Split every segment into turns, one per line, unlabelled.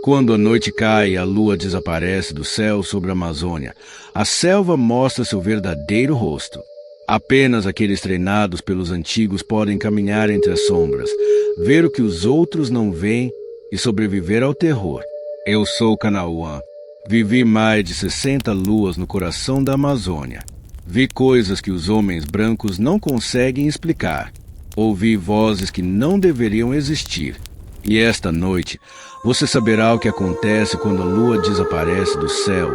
Quando a noite cai e a lua desaparece do céu sobre a Amazônia, a selva mostra seu verdadeiro rosto. Apenas aqueles treinados pelos antigos podem caminhar entre as sombras, ver o que os outros não veem e sobreviver ao terror. Eu sou Kanauan. Vivi mais de 60 luas no coração da Amazônia. Vi coisas que os homens brancos não conseguem explicar. Ouvi vozes que não deveriam existir. E esta noite, você saberá o que acontece quando a lua desaparece do céu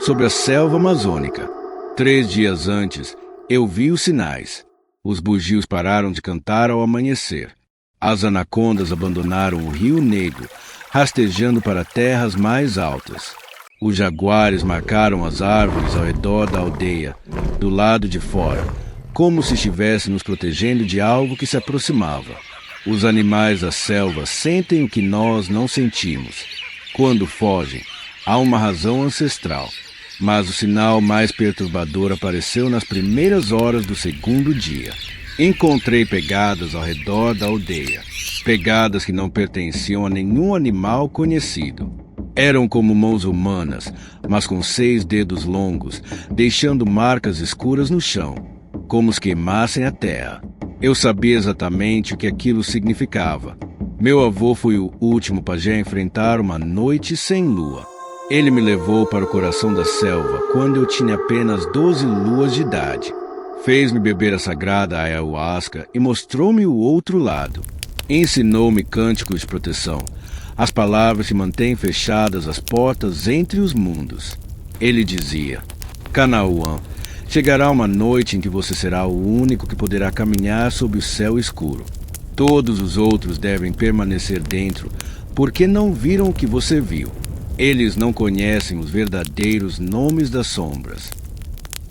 sobre a selva amazônica. 3 dias antes, eu vi os sinais. Os bugios pararam de cantar ao amanhecer. As anacondas abandonaram o Rio Negro, rastejando para terras mais altas. Os jaguares marcaram as árvores ao redor da aldeia, do lado de fora, como se estivessem nos protegendo de algo que se aproximava. Os animais da selva sentem o que nós não sentimos. Quando fogem, há uma razão ancestral. Mas o sinal mais perturbador apareceu nas primeiras horas do segundo dia. Encontrei pegadas ao redor da aldeia. Pegadas que não pertenciam a nenhum animal conhecido. Eram como mãos humanas, mas com 6 dedos longos, deixando marcas escuras no chão, como se queimassem a terra. Eu sabia exatamente o que aquilo significava. Meu avô foi o último pajé a enfrentar uma noite sem lua. Ele me levou para o coração da selva quando eu tinha apenas 12 luas de idade. Fez-me beber a sagrada ayahuasca e mostrou-me o outro lado. Ensinou-me cânticos de proteção. As palavras que mantêm fechadas as portas entre os mundos. Ele dizia: Kanauan, chegará uma noite em que você será o único que poderá caminhar sob o céu escuro. Todos os outros devem permanecer dentro, porque não viram o que você viu. Eles não conhecem os verdadeiros nomes das sombras.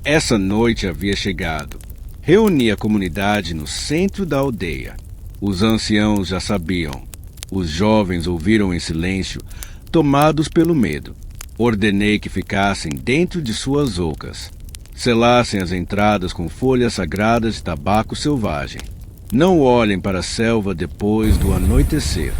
Essa noite havia chegado. Reuni a comunidade no centro da aldeia. Os anciãos já sabiam. Os jovens ouviram em silêncio, tomados pelo medo. Ordenei que ficassem dentro de suas ocas. Selassem as entradas com folhas sagradas de tabaco selvagem. Não olhem para a selva depois do anoitecer.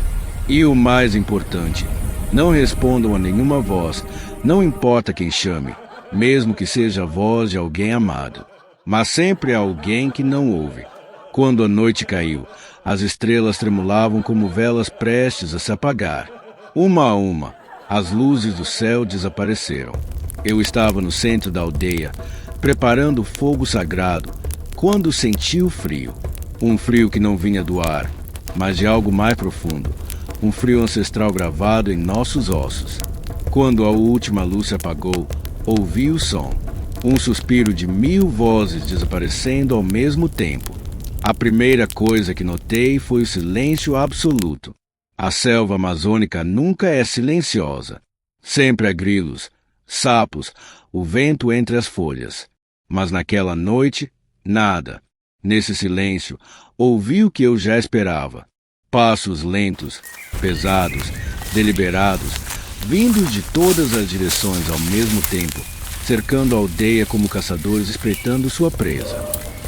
E o mais importante, não respondam a nenhuma voz, não importa quem chame, mesmo que seja a voz de alguém amado. Mas sempre há alguém que não ouve. Quando a noite caiu, as estrelas tremulavam como velas prestes a se apagar. Uma a uma, as luzes do céu desapareceram. Eu estava no centro da aldeia, preparando o fogo sagrado, quando senti o frio. Um frio que não vinha do ar, mas de algo mais profundo. Um frio ancestral gravado em nossos ossos. Quando a última luz se apagou, ouvi o som. Um suspiro de 1000 vozes desaparecendo ao mesmo tempo. A primeira coisa que notei foi o silêncio absoluto. A selva amazônica nunca é silenciosa. Sempre há grilos, sapos, o vento entre as folhas. Mas naquela noite, nada. Nesse silêncio, ouvi o que eu já esperava. Passos lentos, pesados, deliberados, vindos de todas as direções ao mesmo tempo, cercando a aldeia como caçadores espreitando sua presa.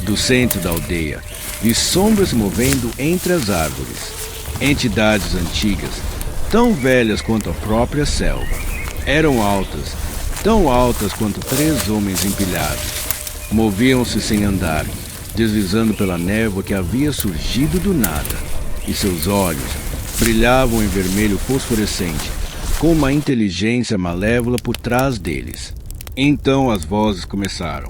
Do centro da aldeia, vi sombras se movendo entre as árvores. Entidades antigas, tão velhas quanto a própria selva. Eram altas, tão altas quanto 3 homens empilhados. Moviam-se sem andar, deslizando pela névoa que havia surgido do nada. E seus olhos brilhavam em vermelho fosforescente, com uma inteligência malévola por trás deles. Então as vozes começaram.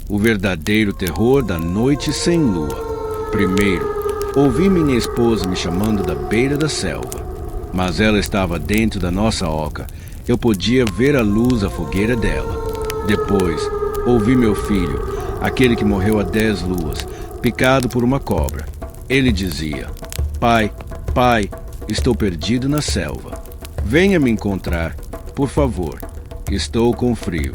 O verdadeiro terror da noite sem lua. Primeiro, ouvi minha esposa me chamando da beira da selva. Mas ela estava dentro da nossa oca. Eu podia ver a luz da fogueira dela. Depois, ouvi meu filho, aquele que morreu há 10 luas, picado por uma cobra. Ele dizia: Pai, pai, estou perdido na selva. Venha me encontrar, por favor. Estou com frio.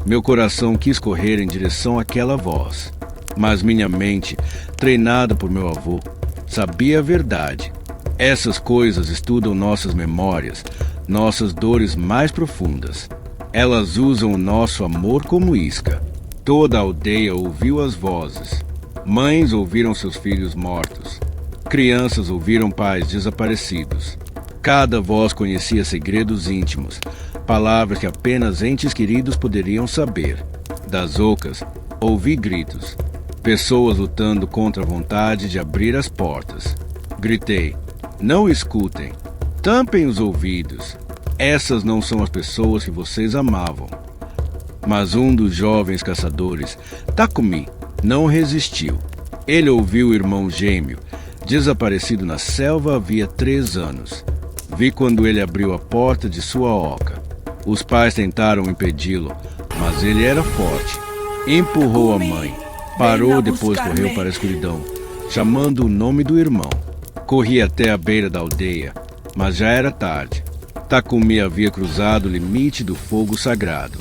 Meu coração quis correr em direção àquela voz. Mas minha mente, treinada por meu avô, sabia a verdade. Essas coisas estudam nossas memórias, nossas dores mais profundas. Elas usam o nosso amor como isca. Toda a aldeia ouviu as vozes. Mães ouviram seus filhos mortos. Crianças ouviram pais desaparecidos. Cada voz conhecia segredos íntimos, palavras que apenas entes queridos poderiam saber. Das ocas, ouvi gritos. Pessoas lutando contra a vontade de abrir as portas. Gritei: não escutem. Tampem os ouvidos. Essas não são as pessoas que vocês amavam. Mas um dos jovens caçadores, Takumi, não resistiu. Ele ouviu o irmão gêmeo, desaparecido na selva havia 3 anos. Vi quando ele abriu a porta de sua oca. Os pais tentaram impedi-lo, mas ele era forte. Empurrou a mãe. Parou, depois correu para a escuridão, chamando o nome do irmão. Corri até a beira da aldeia, mas já era tarde. Takumi havia cruzado o limite do fogo sagrado.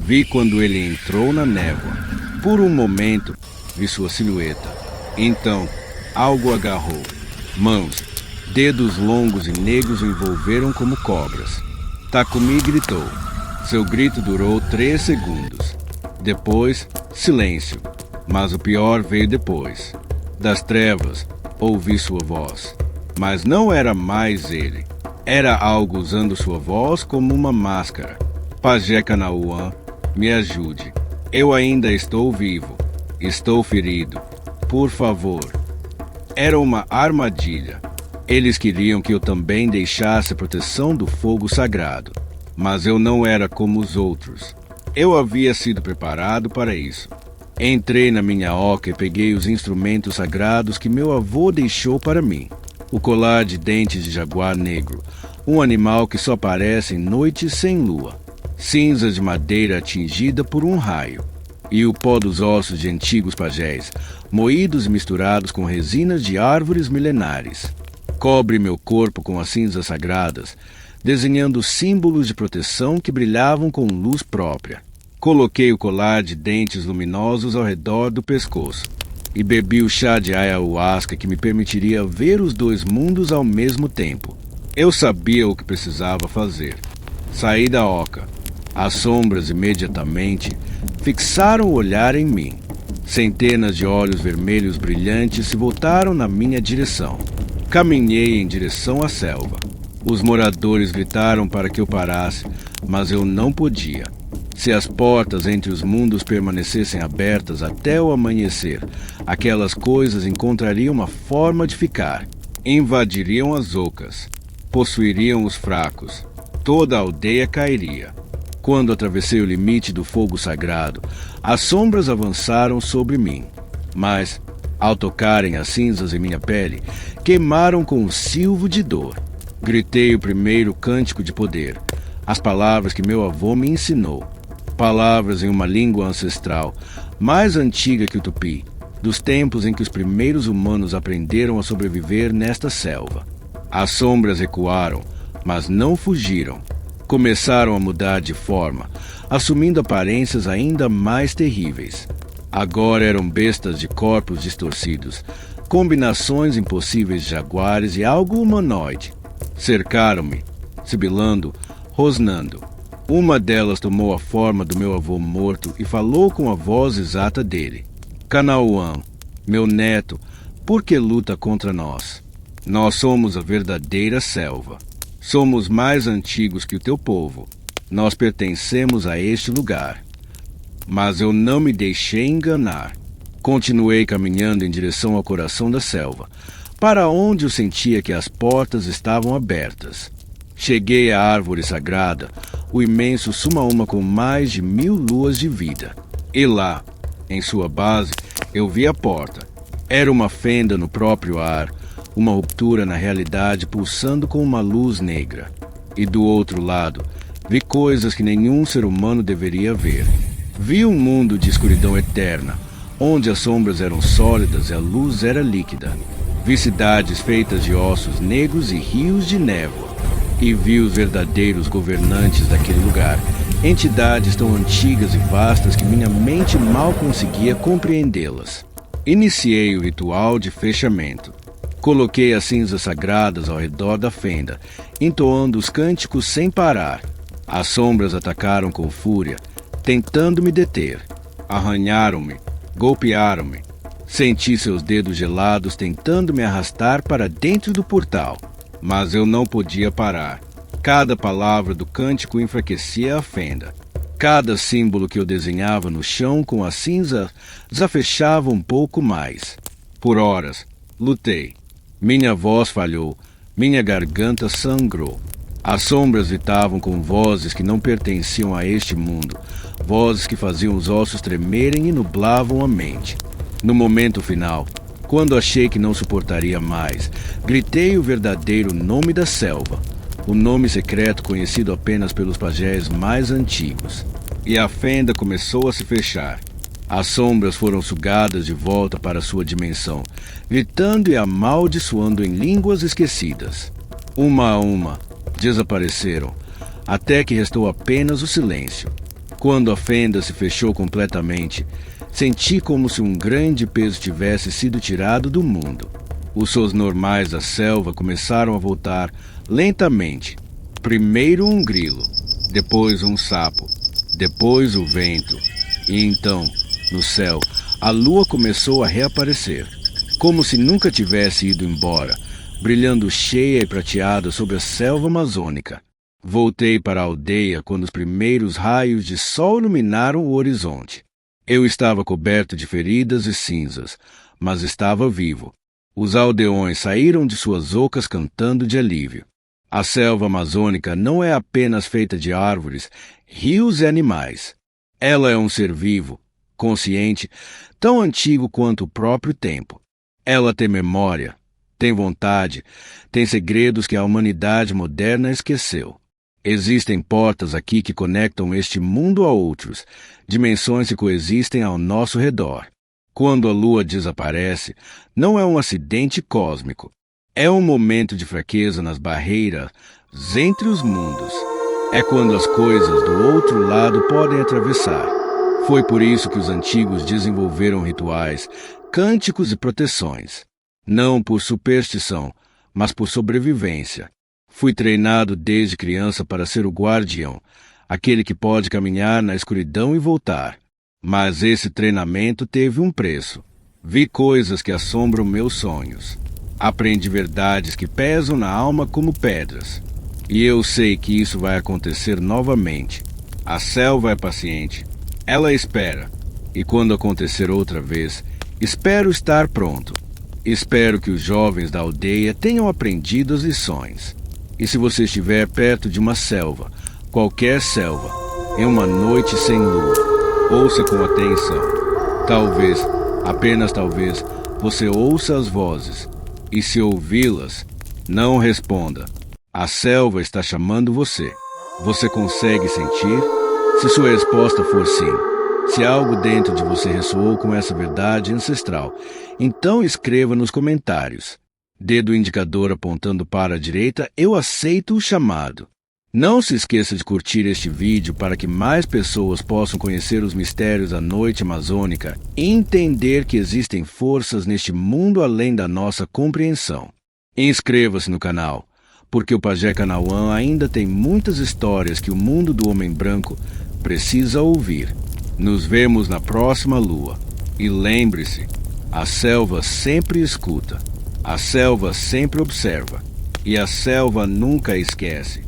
Vi quando ele entrou na névoa. Por um momento, vi sua silhueta. Então, algo agarrou. Mãos, dedos longos e negros o envolveram como cobras. Takumi gritou. Seu grito durou 3 segundos. Depois, silêncio. Mas o pior veio depois. Das trevas, ouvi sua voz. Mas não era mais ele. Era algo usando sua voz como uma máscara. Pajé Kanauan, me ajude. Eu ainda estou vivo. Estou ferido. Por favor. Era uma armadilha. Eles queriam que eu também deixasse a proteção do fogo sagrado. Mas eu não era como os outros. Eu havia sido preparado para isso. Entrei na minha oca e peguei os instrumentos sagrados que meu avô deixou para mim. O colar de dentes de jaguar negro, um animal que só aparece em noites sem lua. Cinzas de madeira atingida por um raio. E o pó dos ossos de antigos pajés, moídos e misturados com resinas de árvores milenares. Cobre meu corpo com as cinzas sagradas, desenhando símbolos de proteção que brilhavam com luz própria. Coloquei o colar de dentes luminosos ao redor do pescoço e bebi o chá de ayahuasca que me permitiria ver os 2 mundos ao mesmo tempo. Eu sabia o que precisava fazer. Saí da oca. As sombras imediatamente fixaram o olhar em mim. Centenas de olhos vermelhos brilhantes se voltaram na minha direção. Caminhei em direção à selva. Os moradores gritaram para que eu parasse, mas eu não podia. Se as portas entre os mundos permanecessem abertas até o amanhecer, aquelas coisas encontrariam uma forma de ficar. Invadiriam as ocas, possuiriam os fracos. Toda a aldeia cairia. Quando atravessei o limite do fogo sagrado, as sombras avançaram sobre mim. Mas, ao tocarem as cinzas em minha pele, queimaram com um silvo de dor. Gritei o primeiro cântico de poder, as palavras que meu avô me ensinou. Palavras em uma língua ancestral, mais antiga que o tupi, dos tempos em que os primeiros humanos aprenderam a sobreviver nesta selva. As sombras recuaram, mas não fugiram. Começaram a mudar de forma, assumindo aparências ainda mais terríveis. Agora eram bestas de corpos distorcidos, combinações impossíveis de jaguares e algo humanoide. Cercaram-me, sibilando, rosnando. Uma delas tomou a forma do meu avô morto e falou com a voz exata dele. Kanauan, meu neto, por que luta contra nós? Nós somos a verdadeira selva. Somos mais antigos que o teu povo. Nós pertencemos a este lugar. Mas eu não me deixei enganar. Continuei caminhando em direção ao coração da selva, para onde eu sentia que as portas estavam abertas. Cheguei à árvore sagrada, o imenso Sumauma com mais de 1000 luas de vida. E lá, em sua base, eu vi a porta. Era uma fenda no próprio ar, uma ruptura na realidade pulsando com uma luz negra. E do outro lado, vi coisas que nenhum ser humano deveria ver. Vi um mundo de escuridão eterna, onde as sombras eram sólidas e a luz era líquida. Vi cidades feitas de ossos negros e rios de névoa. E vi os verdadeiros governantes daquele lugar, entidades tão antigas e vastas que minha mente mal conseguia compreendê-las. Iniciei o ritual de fechamento. Coloquei as cinzas sagradas ao redor da fenda, entoando os cânticos sem parar. As sombras atacaram com fúria, tentando me deter. Arranharam-me, golpearam-me. Senti seus dedos gelados tentando me arrastar para dentro do portal. Mas eu não podia parar. Cada palavra do cântico enfraquecia a fenda. Cada símbolo que eu desenhava no chão com a cinza desafechava um pouco mais. Por horas, lutei. Minha voz falhou. Minha garganta sangrou. As sombras gritavam com vozes que não pertenciam a este mundo. Vozes que faziam os ossos tremerem e nublavam a mente. No momento final, quando achei que não suportaria mais, gritei o verdadeiro nome da selva. O nome secreto conhecido apenas pelos pajés mais antigos. E a fenda começou a se fechar. As sombras foram sugadas de volta para sua dimensão, gritando e amaldiçoando em línguas esquecidas. Uma a uma, desapareceram, até que restou apenas o silêncio. Quando a fenda se fechou completamente, senti como se um grande peso tivesse sido tirado do mundo. Os sons normais da selva começaram a voltar lentamente. Primeiro um grilo, depois um sapo, depois o vento. E então, no céu, a lua começou a reaparecer, como se nunca tivesse ido embora, brilhando cheia e prateada sobre a selva amazônica. Voltei para a aldeia quando os primeiros raios de sol iluminaram o horizonte. Eu estava coberto de feridas e cinzas, mas estava vivo. Os aldeões saíram de suas ocas cantando de alívio. A selva amazônica não é apenas feita de árvores, rios e animais. Ela é um ser vivo, consciente, tão antigo quanto o próprio tempo. Ela tem memória, tem vontade, tem segredos que a humanidade moderna esqueceu. Existem portas aqui que conectam este mundo a outros, dimensões que coexistem ao nosso redor. Quando a lua desaparece, não é um acidente cósmico. É um momento de fraqueza nas barreiras entre os mundos. É quando as coisas do outro lado podem atravessar. Foi por isso que os antigos desenvolveram rituais, cânticos e proteções. Não por superstição, mas por sobrevivência. Fui treinado desde criança para ser o guardião, aquele que pode caminhar na escuridão e voltar. Mas esse treinamento teve um preço. Vi coisas que assombram meus sonhos. Aprendi verdades que pesam na alma como pedras. E eu sei que isso vai acontecer novamente. A selva é paciente. Ela espera. E quando acontecer outra vez, espero estar pronto. Espero que os jovens da aldeia tenham aprendido as lições. E se você estiver perto de uma selva, qualquer selva, em uma noite sem lua, ouça com atenção. Talvez, apenas talvez, você ouça as vozes. E se ouvi-las, não responda. A selva está chamando você. Você consegue sentir? Se sua resposta for sim, se algo dentro de você ressoou com essa verdade ancestral, então escreva nos comentários. Dedo indicador apontando para a direita, eu aceito o chamado. Não se esqueça de curtir este vídeo para que mais pessoas possam conhecer os mistérios da noite amazônica e entender que existem forças neste mundo além da nossa compreensão. Inscreva-se no canal, porque o Pajé Kanauã ainda tem muitas histórias que o mundo do homem branco precisa ouvir. Nos vemos na próxima lua. E lembre-se, a selva sempre escuta, a selva sempre observa, e a selva nunca esquece.